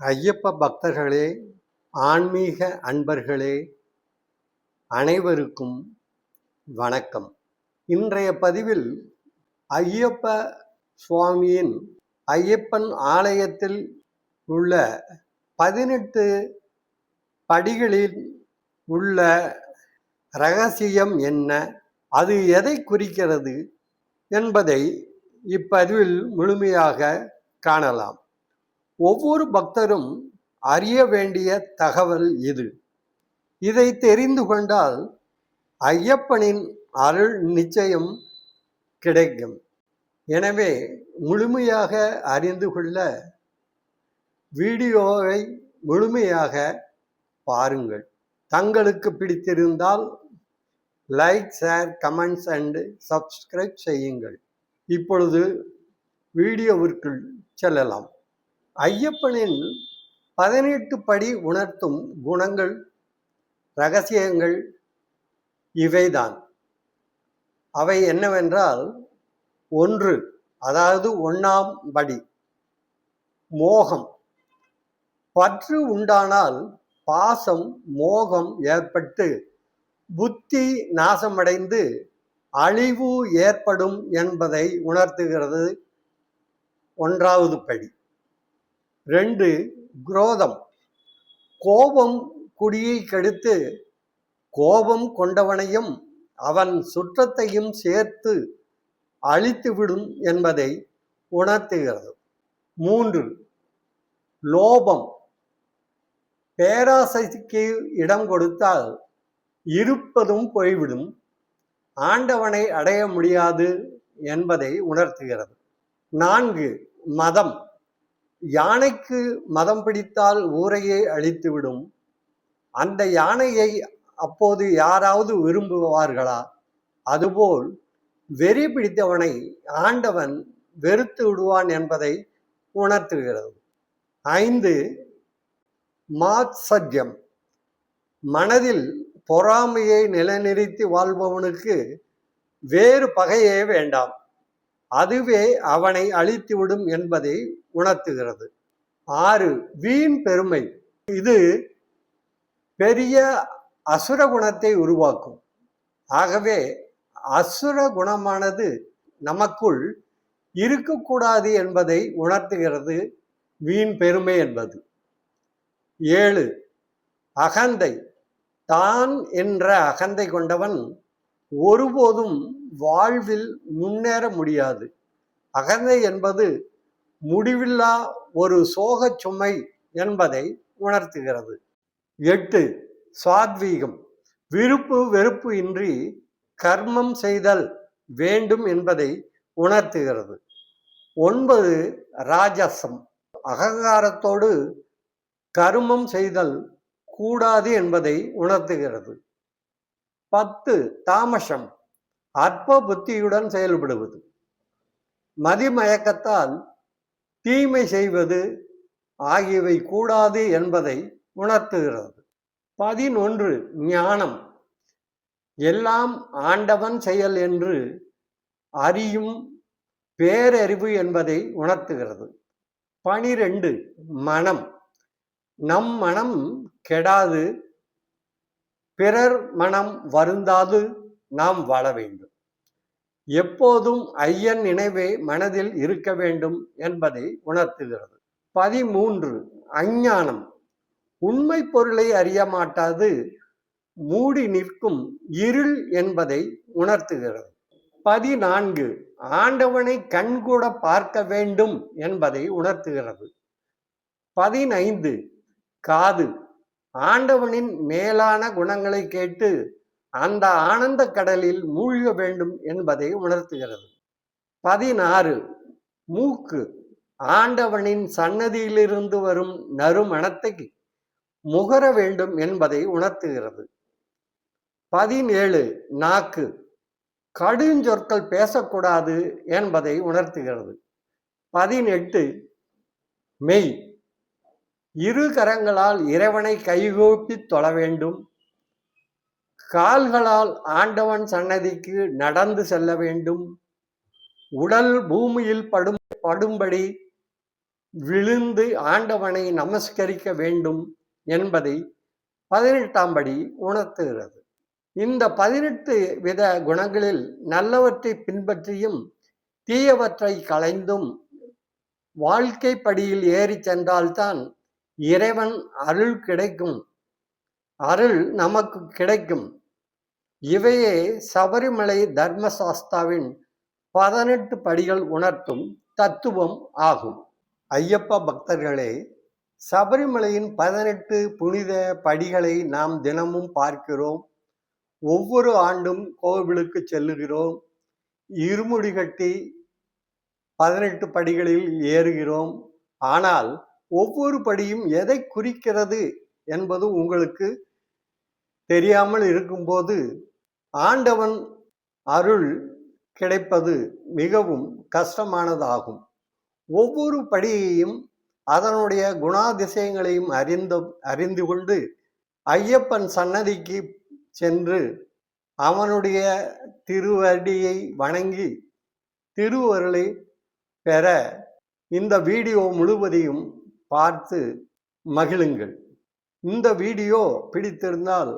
ஐயப்ப பக்தர்களே, ஆன்மீக அன்பர்களே, அனைவருக்கும் வணக்கம். இன்றைய பதிவில் ஐயப்ப சுவாமியின் ஐயப்பன் ஆலயத்தில் உள்ள 18 படிகளில் உள்ள இரகசியம் என்ன, அது எதை குறிக்கிறது என்பதை இப்பதிவில் முழுமையாக காணலாம். ஒவ்வொரு பக்தரும் அறிய வேண்டிய தகவல் இது. இதை தெரிந்து கொண்டால் ஐயப்பனின் அருள் நிச்சயம் கிடைக்கும். எனவே முழுமையாக அறிந்து கொள்ள வீடியோவை முழுமையாக பாருங்கள். தங்களுக்கு பிடித்திருந்தால் like, share, comments and subscribe செய்யுங்கள். இப்பொழுது வீடியோவிற்குள் செல்லலாம். ஐயப்பனின் 18 படி உணர்த்தும் குணங்கள், இரகசியங்கள் இவைதான். அவை என்னவென்றால், 1, அதாவது 1ஆம் படி மோகம். பற்று உண்டானால் பாசம், மோகம் ஏற்பட்டு புத்தி நாசமடைந்து அழிவு ஏற்படும் என்பதை உணர்த்துகிறது 1வது படி. 2, குரோதம். கோபம் குடியை கெடுத்து கோபம் கொண்டவனையும் அவன் சுற்றத்தையும் சேர்த்து அழித்துவிடும் என்பதை உணர்த்துகிறது. 3, லோபம். பேராசைக்கு இடம் கொடுத்தால் இருப்பதும் போய்விடும், ஆண்டவனை அடைய முடியாது என்பதை உணர்த்துகிறது. 4, மதம். யானைக்கு மதம் பிடித்தால் ஊரையே அழித்துவிடும். அந்த யானையை அப்போது யாராவது விரும்புவார்களா? அதுபோல் வெறி பிடித்தவனை ஆண்டவன் வெறுத்து விடுவான் என்பதை உணர்த்துகிறது. 5, மாத்சர்யம். மனதில் பொறாமையை நிலைநிறுத்தி வாழ்பவனுக்கு வேறு பகையே வேண்டாம், அதுவே அவனை அழித்துவிடும் என்பதை உணர்த்துகிறது. 6, வீண் பெருமை. இது பெரிய அசுர குணத்தை உருவாக்கும். ஆகவே அசுர குணமானது நமக்குள் இருக்கக்கூடாது என்பதை உணர்த்துகிறது வீண் பெருமை என்பது. 7, அகந்தை. தான் என்ற அகந்தை கொண்டவன் ஒருபோதும் வாழ்வில் முன்னேற முடியாது. அகந்தை என்பது முடிவில்லா ஒரு சோகச் சுமை என்பதை உணர்த்துகிறது. 8, சாத்வீகம். விருப்பு வெறுப்பு இன்றி கர்மம் செய்தல் வேண்டும் என்பதை உணர்த்துகிறது. 9, ராஜசம். அகங்காரத்தோடு கர்மம் செய்தல் கூடாது என்பதை உணர்த்துகிறது. 10, தாமசம். அற்ப புத்தியுடன் செயல்படுவது. மதிமயக்கத்தால் தீமை செய்வது ஆகியவை கூடாது என்பதை உணர்த்துகிறது. 11, ஞானம். எல்லாம் ஆண்டவன் செயல் என்று அறியும் பேரறிவு என்பதை உணர்த்துகிறது. 12, மனம். நம் மனம் கெடாது, பிறர் மனம் வருந்தாது நாம் வாழ வேண்டும். எப்போதும் ஐயன் நினைவே மனதில் இருக்க வேண்டும் என்பதை உணர்த்துகிறது. 13, அஞ்ஞானம். உண்மை பொருளை அறிய மாட்டாது மூடி நிற்கும் இருள் என்பதை உணர்த்துகிறது. 14, ஆண்டவனை கண்கூட பார்க்க வேண்டும் என்பதை உணர்த்துகிறது. 15, காது. ஆண்டவனின் மேலான குணங்களை கேட்டு அந்த ஆனந்த கடலில் மூழ்க வேண்டும் என்பதை உணர்த்துகிறது. 16, மூக்கு. ஆண்டவனின் சன்னதியிலிருந்து வரும் நறுமணத்தை முகர வேண்டும் என்பதை உணர்த்துகிறது. 17, நாக்கு. கடுஞ்சொற்கள் பேசக்கூடாது என்பதை உணர்த்துகிறது. 18, மெய். இரு கரங்களால் இறைவனை கைகூப்பி தொழ வேண்டும். கால்களால் ஆண்டவன் சன்னதிக்கு நடந்து செல்ல வேண்டும். உடல் பூமியில் படும்படி விழுந்து ஆண்டவனை நமஸ்கரிக்க வேண்டும் என்பதை 18ஆம் படி உணர்த்துகிறது. இந்த 18 வித குணங்களில் நல்லவற்றை பின்பற்றியும் தீயவற்றை களைந்தும் வாழ்க்கை படியில் ஏறி சென்றால்தான் இறைவன் அருள் கிடைக்கும், அருள் நமக்கு கிடைக்கும். இவையே சபரிமலை தர்மசாஸ்தாவின் 18 படிகள் உணர்த்தும் தத்துவம் ஆகும். ஐயப்ப பக்தர்களே, சபரிமலையின் 18 புனித படிகளை நாம் தினமும் பார்க்கிறோம். ஒவ்வொரு ஆண்டும் கோவிலுக்கு செல்லுகிறோம். இருமுடி கட்டி 18 படிகளில் ஏறுகிறோம். ஆனால் ஒவ்வொரு படியும் எதை குறிக்கிறது என்பது உங்களுக்கு தெரியாமல் இருக்கும்போது ஆண்டவன் அருள் கிடைப்பது மிகவும் கஷ்டமானதாகும். ஒவ்வொரு படியையும் அதனுடைய குணாதிசயங்களையும் அறிந்து கொண்டு ஐயப்பன் சன்னதிக்கு சென்று அவனுடைய திருவடியை வணங்கி திருவருளை பெற இந்த வீடியோ முழுவதையும் பார்த்து மகிழுங்கள். இந்த வீடியோ பிடித்திருந்தால்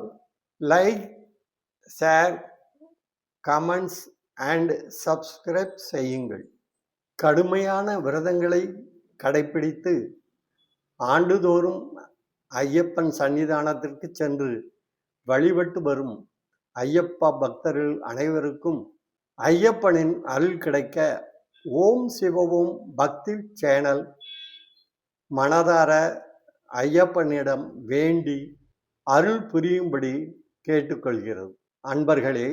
like, share, comments and subscribe செய்யுங்கள். கடுமையான விரதங்களை கடைபிடித்து ஆண்டுதோறும் ஐயப்பன் சன்னிதானத்திற்கு சென்று வழிபட்டு வரும் ஐயப்ப பக்தர்கள் அனைவருக்கும் ஐயப்பனின் அருள் கிடைக்க ஓம் சிவஓம் பக்தி சேனல் மனதார ஐயப்பனிடம் வேண்டி அருள் புரியும்படி கேட்டுக்கொள்கிறது. அன்பர்களே,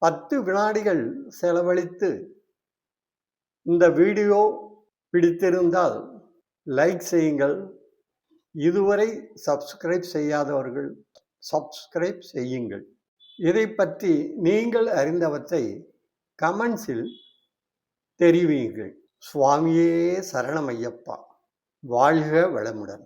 10 வினாடிகள் செலவழித்து இந்த வீடியோ பிடித்திருந்தால் லைக் செய்யுங்கள். இதுவரை சப்ஸ்கிரைப் செய்யாதவர்கள் சப்ஸ்கிரைப் செய்யுங்கள். இதை பற்றி நீங்கள் அறிந்தவற்றை கமெண்ட்ஸில் தெரிவியுங்கள். சுவாமியே சரணம் ஐயப்பா. வாழ்க வளமுடன்.